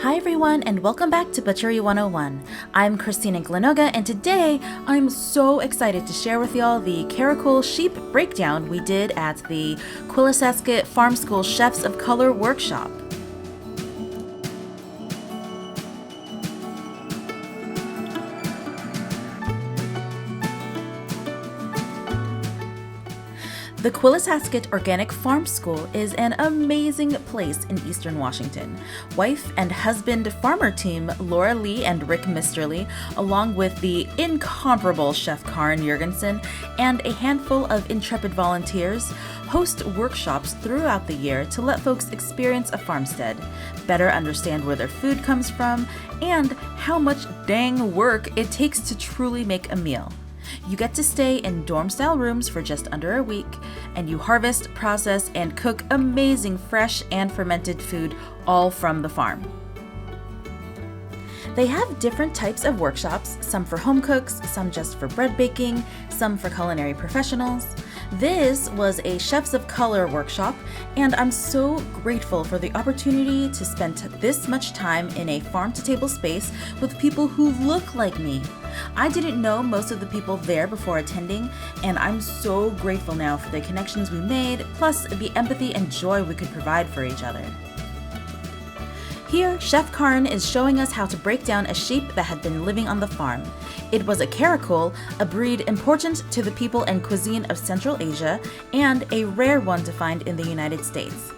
Hi everyone, and welcome back to Butchery 101. I'm Christina Glenoga, and today I'm so excited to share with y'all the Caracol sheep breakdown we did at the Quillisasket Farm School Chefs of Color workshop. The Quillisasket Organic Farm School is an amazing place in Eastern Washington. Wife and husband farmer team Laura Lee and Rick Misterly, along with the incomparable Chef Karin Jurgensen and a handful of intrepid volunteers, host workshops throughout the year to let folks experience a farmstead, better understand where their food comes from, and how much dang work it takes to truly make a meal. You get to stay in dorm-style rooms for just under a week, and you harvest, process, and cook amazing fresh and fermented food all from the farm. They have different types of workshops, some for home cooks, some just for bread baking, some for culinary professionals. This was a Chefs of Color workshop, and I'm so grateful for the opportunity to spend this much time in a farm-to-table space with people who look like me. I didn't know most of the people there before attending, and I'm so grateful now for the connections we made, plus the empathy and joy we could provide for each other. Here, Chef Karin is showing us how to break down a sheep that had been living on the farm. It was a Caracol, a breed important to the people and cuisine of Central Asia, and a rare one to find in the United States.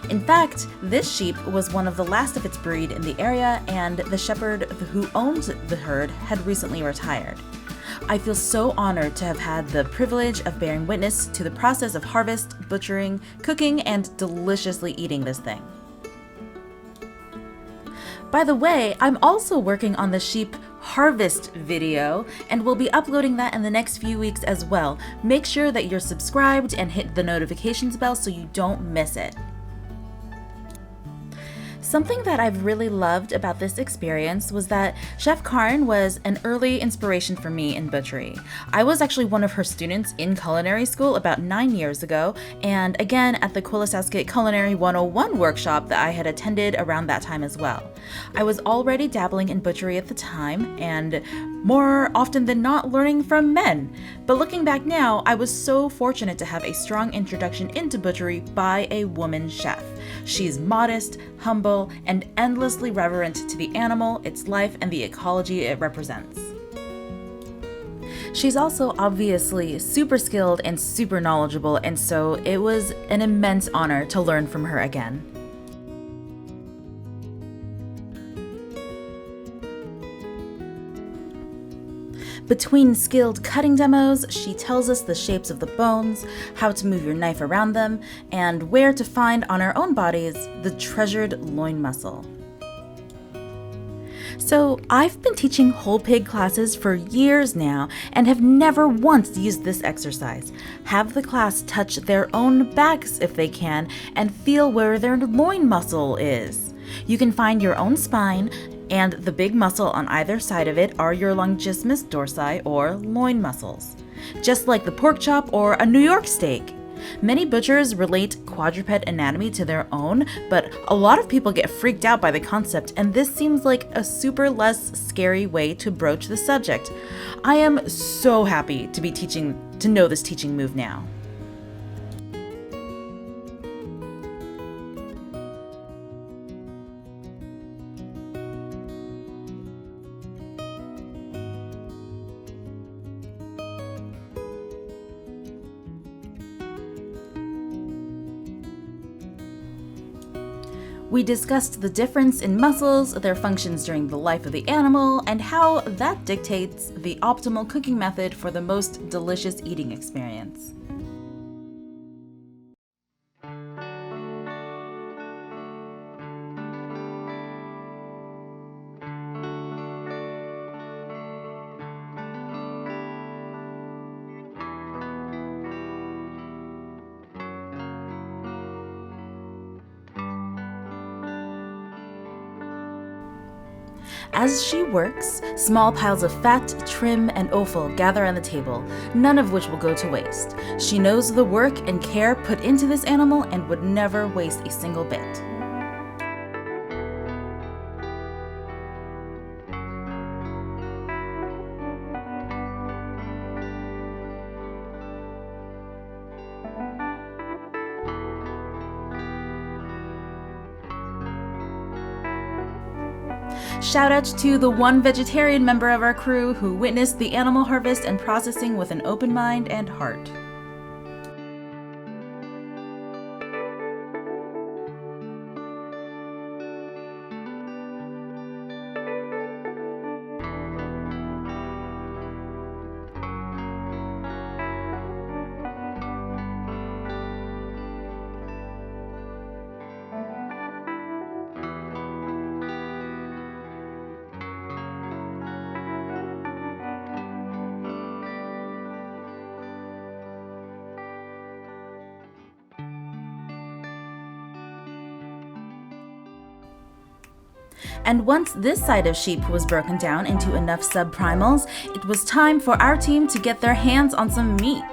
In fact, this sheep was one of the last of its breed in the area, and the shepherd who owned the herd had recently retired. I feel so honored to have had the privilege of bearing witness to the process of harvest, butchering, cooking, and deliciously eating this thing. By the way, I'm also working on the sheep harvest video, and we'll be uploading that in the next few weeks as well. Make sure that you're subscribed and hit the notifications bell so you don't miss it. Something that I've really loved about this experience was that Chef Karin was an early inspiration for me in butchery. I was actually one of her students in culinary school about 9 years ago, and again at the Quillisasket Culinary 101 workshop that I had attended around that time as well. I was already dabbling in butchery at the time, and more often than not learning from men. But looking back now, I was so fortunate to have a strong introduction into butchery by a woman chef. She's modest, humble, and endlessly reverent to the animal, its life, and the ecology it represents. She's also obviously super skilled and super knowledgeable, and so it was an immense honor to learn from her again. Between skilled cutting demos, she tells us the shapes of the bones, how to move your knife around them, and where to find on our own bodies the treasured loin muscle. So I've been teaching whole pig classes for years now and have never once used this exercise. Have the class touch their own backs if they can and feel where their loin muscle is. You can find your own spine, and the big muscle on either side of it are your longissimus dorsi or loin muscles, just like the pork chop or a New York steak. Many butchers relate quadruped anatomy to their own, but a lot of people get freaked out by the concept, and this seems like a super less scary way to broach the subject. I am so happy to know this teaching move now. We discussed the difference in muscles, their functions during the life of the animal, and how that dictates the optimal cooking method for the most delicious eating experience. As she works, small piles of fat, trim, and offal gather on the table, none of which will go to waste. She knows the work and care put into this animal and would never waste a single bit. Shout out to the one vegetarian member of our crew who witnessed the animal harvest and processing with an open mind and heart. And once this side of sheep was broken down into enough subprimals, it was time for our team to get their hands on some meat.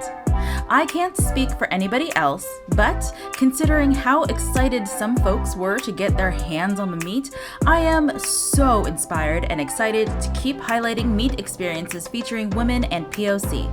I can't speak for anybody else, but considering how excited some folks were to get their hands on the meat, I am so inspired and excited to keep highlighting meat experiences featuring women and POC.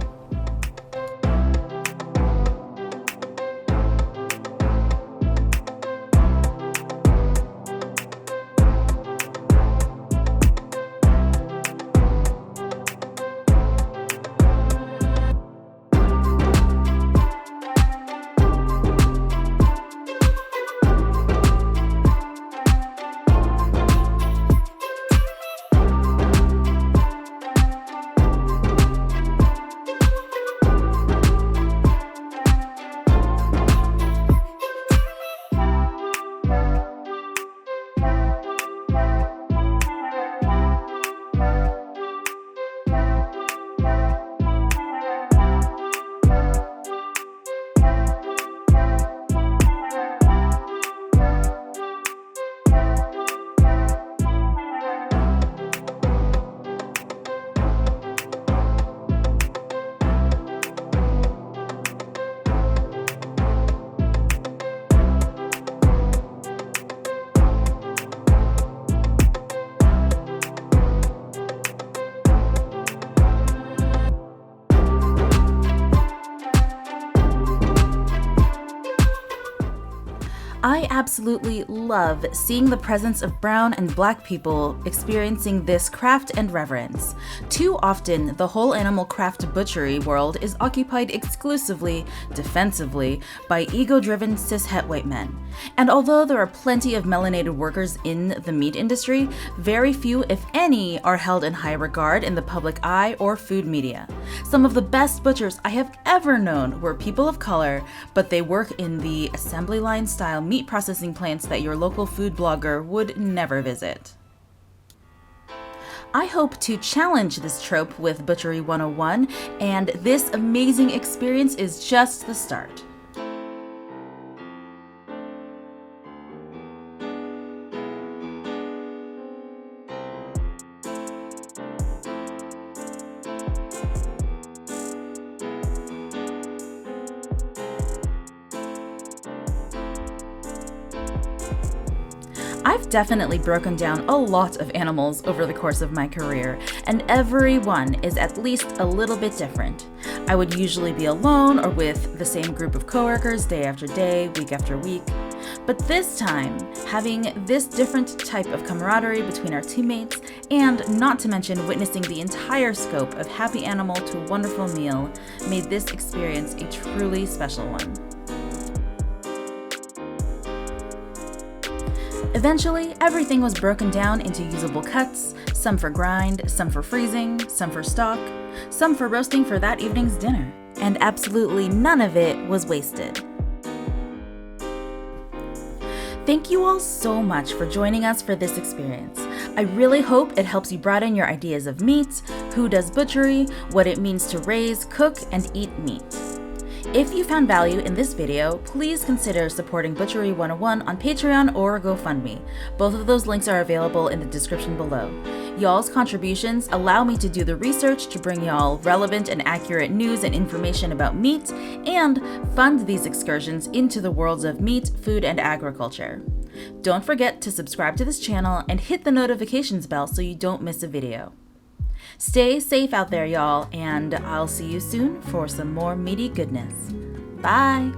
I absolutely love seeing the presence of brown and black people experiencing this craft and reverence. Too often, the whole animal craft butchery world is occupied exclusively, defensively, by ego-driven cis-het white men. And although there are plenty of melanated workers in the meat industry, very few, if any, are held in high regard in the public eye or food media. Some of the best butchers I have ever known were people of color, but they work in the assembly line style meat processing plants that your local food blogger would never visit. I hope to challenge this trope with Butchery 101, and this amazing experience is just the start. I've definitely broken down a lot of animals over the course of my career, and every one is at least a little bit different. I would usually be alone or with the same group of coworkers day after day, week after week. But this time, having this different type of camaraderie between our teammates, and not to mention witnessing the entire scope of happy animal to wonderful meal, made this experience a truly special one. Eventually, everything was broken down into usable cuts, some for grind, some for freezing, some for stock, some for roasting for that evening's dinner, and absolutely none of it was wasted. Thank you all so much for joining us for this experience. I really hope it helps you broaden your ideas of meat, who does butchery, what it means to raise, cook, and eat meat. If you found value in this video, please consider supporting Butchery 101 on Patreon or GoFundMe. Both of those links are available in the description below. Y'all's contributions allow me to do the research to bring y'all relevant and accurate news and information about meat, and fund these excursions into the worlds of meat, food, and agriculture. Don't forget to subscribe to this channel and hit the notifications bell so you don't miss a video. Stay safe out there, y'all, and I'll see you soon for some more meaty goodness. Bye!